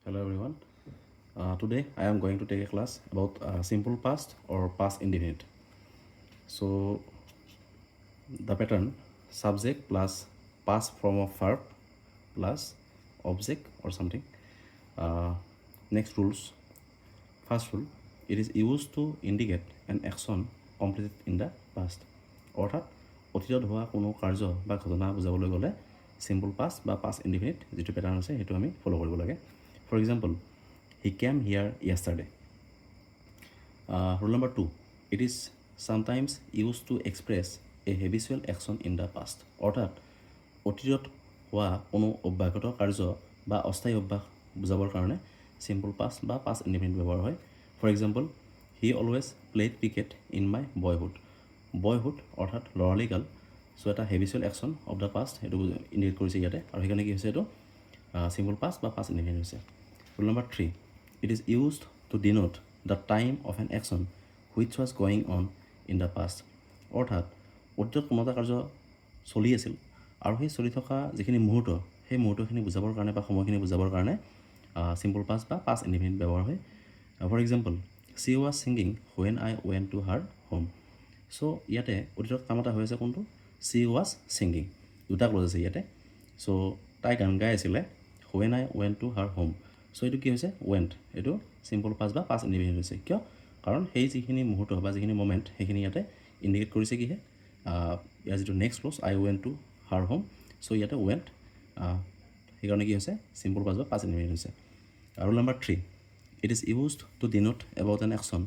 Hello everyone. Today I am going to take a class about simple past or past indefinite. So the pattern subject plus past form of verb plus object or something. Next rules. First rule, it is used to indicate an action completed in the past. অৰ্থাৎ অতীতত হোৱা কোনো কাৰ্য বা ঘটনা বুজাবলৈ গ'লে simple past বা past indefinite যিটো পেটাৰ্ণ আছে সেইটো আমি ফলো কৰিব লাগে. For example, he came here yesterday. Rule number 2, it is sometimes used to express a habitual action in the past. অৰ্থাৎ অতীতত হোৱা কোনো অভ্যাসগত কাৰ্য বা অস্থায়ী অভ্যাস বুজাবৰ কাৰণে simple past বা past indefinite ব্যৱহাৰ হয়. For example, he always played cricket in my boyhood. Boyhood অৰ্থাৎ ল'ৰালি কাল, চ' এটা habitual action of the past সেইটো ইণ্ডিকেট কৰিছে ইয়াতে, আৰু সেইকাৰণে কি হৈছে এইটো simple past বা past indefinite হৈছে. Rule number 3, it is used to denote the time of an action which was going on in the past. অৰ্থাৎ অতীতত কোনো এটা কাৰ্য চলি আছিল আৰু সেই চলি থকা যিখিনি মুহূৰ্ত সেই মুহূৰ্তখিনি বুজাবৰ কাৰণে বা সময়খিনি বুজাবৰ কাৰণে simple past বা past indefinite ব্যৱহাৰ হয়. For example, she was singing when I went to her home. So' ইয়াতে অতীতত কাম এটা হৈ আছে কোনটো? she was singing, দুটা ক্লজ আছে ইয়াতে. চ' তাই গান গাই আছিলে when I went to her home. চ' এইটো কি হৈছে? went. এইটো simple past বা past indefinite হৈছে. কিয়? কাৰণ সেই যিখিনি মুহূৰ্ত বা যিখিনি মমেণ্ট সেইখিনি ইয়াতে ইণ্ডিকেট কৰিছে কিহে? ইয়াৰ যিটো next clause I went to her home. So' ইয়াতে went, সেইকাৰণে কি হৈছে? simple past বা past indefinite হৈছে. Rule number 3, it is used to denote about an action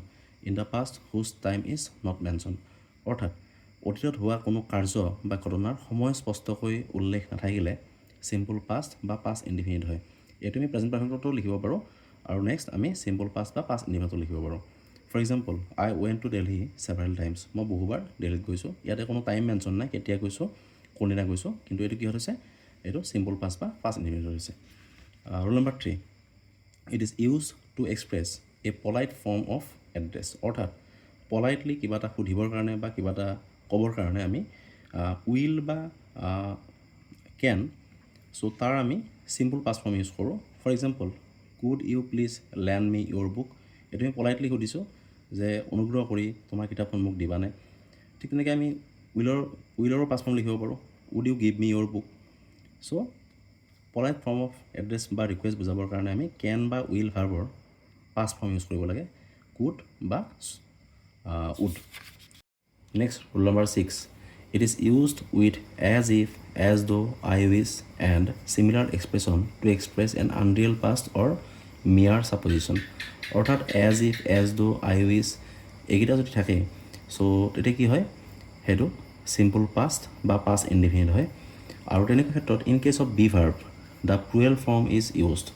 in the past whose time is not mentioned. অৰ্থাৎ অতীতত হোৱা কোনো কাৰ্য বা ঘটনাৰ সময় স্পষ্টকৈ উল্লেখ নাথাকিলে simple past বা past indefinite হয়. এইটো আমি প্ৰেজেণ্ট পাৰফেক্টতো লিখিব পাৰোঁ আৰু নেক্সট আমি simple past বা past indefiniteতো লিখিব পাৰোঁ. For example, I went to Delhi several times. মই বহুবাৰ দিল্লীত গৈছোঁ. ইয়াতে কোনো টাইম মেনশ্যন নাই, কেতিয়া গৈছোঁ, কোনদিনা গৈছোঁ, কিন্তু এইটো কি হৈছে? এইটো simple past বা past indefinite হৈছে. Rule number 3, it is used to express a polite form of address. অৰ্থাৎ পলাইটলি কিবা এটা সুধিবৰ কাৰণে বা কিবা এটা ক'বৰ কাৰণে আমি উইল বা কেন, চ' তাৰ আমি simple past form ইউজ কৰোঁ. For example, could you please lend me your book. এইটো আমি পলাইটলি সুধিছোঁ যে অনুগ্ৰহ কৰি তোমাৰ কিতাপখন মোক দিবানে. ঠিক তেনেকৈ আমি উইলৰো পাষ্ট ফৰ্ম লিখিব পাৰোঁ, would you give me your book. So' polite form of address বা ৰিকুৱেষ্ট বুজাবৰ কাৰণে আমি কেন বা উইল ভাৰ্বৰ পাষ্ট ফৰ্ম ইউজ কৰিব লাগে, কুড বা would. Next, rule number 6, it is used with as if, as though, I wish and similar expression to express an unreal past or mere supposition. অৰ্থাৎ as if, as though, I wish এইকেইটা যদি থাকে, চ' তেতিয়া কি হয়? সেইটো simple past বা past indefinite হয়. আৰু তেনেকুৱা ক্ষেত্ৰত in case of B verb the plural form is used.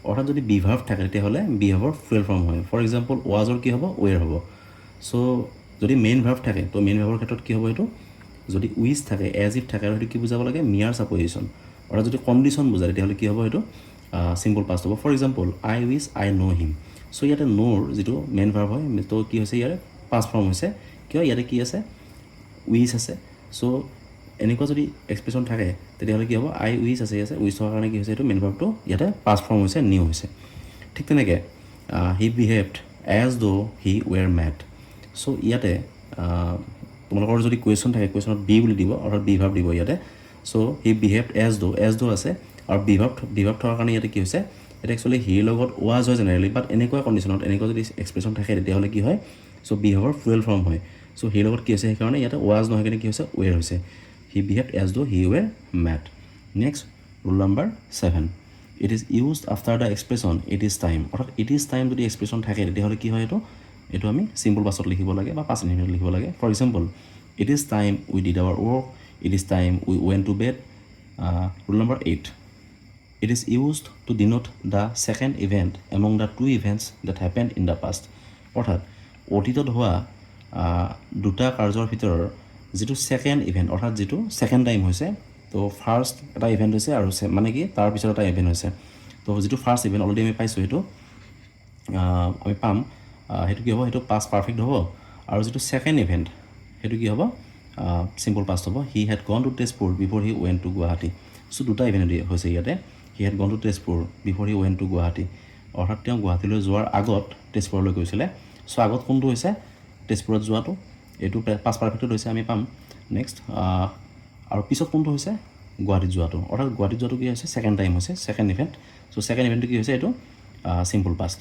অৰ্থাৎ যদি বি ভাৰ্ব থাকে তেতিয়াহ'লে বি ভাৰ্বৰ প্লুৰেল ফৰ্ম হয়. ফৰ এক্সাম্পল, ৱাজৰ কি হ'ব? ৱেৰ হ'ব. চ' যদি মেইন ভাৰ্ব থাকে তো মেইন ভাৰ্বৰ ক্ষেত্ৰত কি হ'ব? এইটো যদি উইচ থাকে, এজ ইফ থাকে, আৰু সেইটো কি বুজাব লাগে? মিয়াৰ ছাপজিশ্যন. অৰ্থাৎ যদি কণ্ডিশ্যন বুজায় তেতিয়াহ'লে কি হ'ব? এইটো চিম্পল পাষ্ট হ'ব. ফৰ এক্সাম্পল, আই উইচ আই ন' হিম. চ' ইয়াতে ন'ৰ যিটো মেইন ভাৰ্ব হয় তো কি হৈছে? ইয়াৰে পাষ্ট ফৰ্ম হৈছে. কিয়? ইয়াতে কি আছে? উইচ আছে. চ' এনেকুৱা যদি এক্সপ্ৰেশ্যন থাকে তেতিয়াহ'লে কি হ'ব? আই উইচ আছে, উইচ থকাৰ কাৰণে কি হৈছে? এইটো মেইন ভাৰ্বটো ইয়াতে পাষ্ট ফৰ্ম হৈছে, নিউ হৈছে. ঠিক তেনেকৈ he behaved as though' he were mad. So' ইয়াতে তোমালোকৰ যদি কুৱেশ্যন থাকে, কুৱেশ্যনত বি বুলি দিব, অৰ্থাৎ বি ভাৰ্ব দিব ইয়াতে. চ' হি বিহেভড এজ দ' আছে, আৰু বি ভাৰ্ব থকাৰ কাৰণে ইয়াতে কি হৈছে? ইয়াতে একচুৱেলি হিৰ লগত ৱাজ হয় জেনেৰেলি, বাট এনেকুৱা কণ্ডিশ্যনত এনেকুৱা যদি এক্সপ্ৰেশ্যন থাকে তেতিয়াহ'লে কি হয়? চ' বি ভাৰ্বৰ প্লুৰেল ফৰ্ম হয়. চ' হিৰ লগত কি হৈছে? সেইকাৰণে ইয়াতে ৱাজ নহয় কিনে কি হৈছে? ৱেৰ হৈছে. He behaved as though' he were mad. Next, rule number 7, it is used after the expression it is time. অৰ্থাৎ ইট ইজ টাইম যদি এক্সপ্ৰেশ্যন থাকে তেতিয়াহ'লে কি হয়? এইটো আমি চিম্পল পাছত লিখিব লাগে বা পাষ্ট ইনডিফিনিট লিখিব লাগে. For example, it is time we did our work, it is time we went to bed. Rule number 8, it is used to denote the second event among the two events that happened in the past. অৰ্থাৎ অতীতত হোৱা দুটা কাৰ্যৰ ভিতৰৰ যিটো second event, অৰ্থাৎ যিটো second time হৈছে, তো ফাৰ্ষ্ট এটা ইভেণ্ট হৈছে আৰু মানে কি তাৰ পিছত এটা ইভেণ্ট হৈছে. তো যিটো ফাৰ্ষ্ট ইভেণ্ট অলৰেডি আমি পাইছোঁ, সেইটো আমি পাম, সেইটো কি হ'ব? সেইটো পাষ্ট পাৰফেক্ট হ'ব. আৰু যিটো ছেকেণ্ড ইভেণ্ট সেইটো কি হ'ব? চিম্পল পাষ্ট হ'ব. He had gone to Tezpur before he went to Guwahati. So' দুটা ইভেণ্ট হৈছে ইয়াতে. He had gone to Tezpur before he went to Guwahati. অৰ্থাৎ তেওঁ গুৱাহাটীলৈ যোৱাৰ আগত তেজপুৰলৈ গৈছিলে চ' আগত কোনটো হৈছে তেজপুৰত যোৱাটো এইটো পাষ্ট পাৰফেক্টত হৈছে আমি পাম নেক্সট আৰু পিছত কোনটো হৈছে গুৱাহাটীত যোৱাটো অৰ্থাৎ গুৱাহাটীত যোৱাটো কি হৈছে ছেকেণ্ড টাইম হৈছে ছেকেণ্ড ইভেণ্ট চ' ছেকেণ্ড ইভেণ্টটো কি হৈছে এইটো চিম্পল পাষ্ট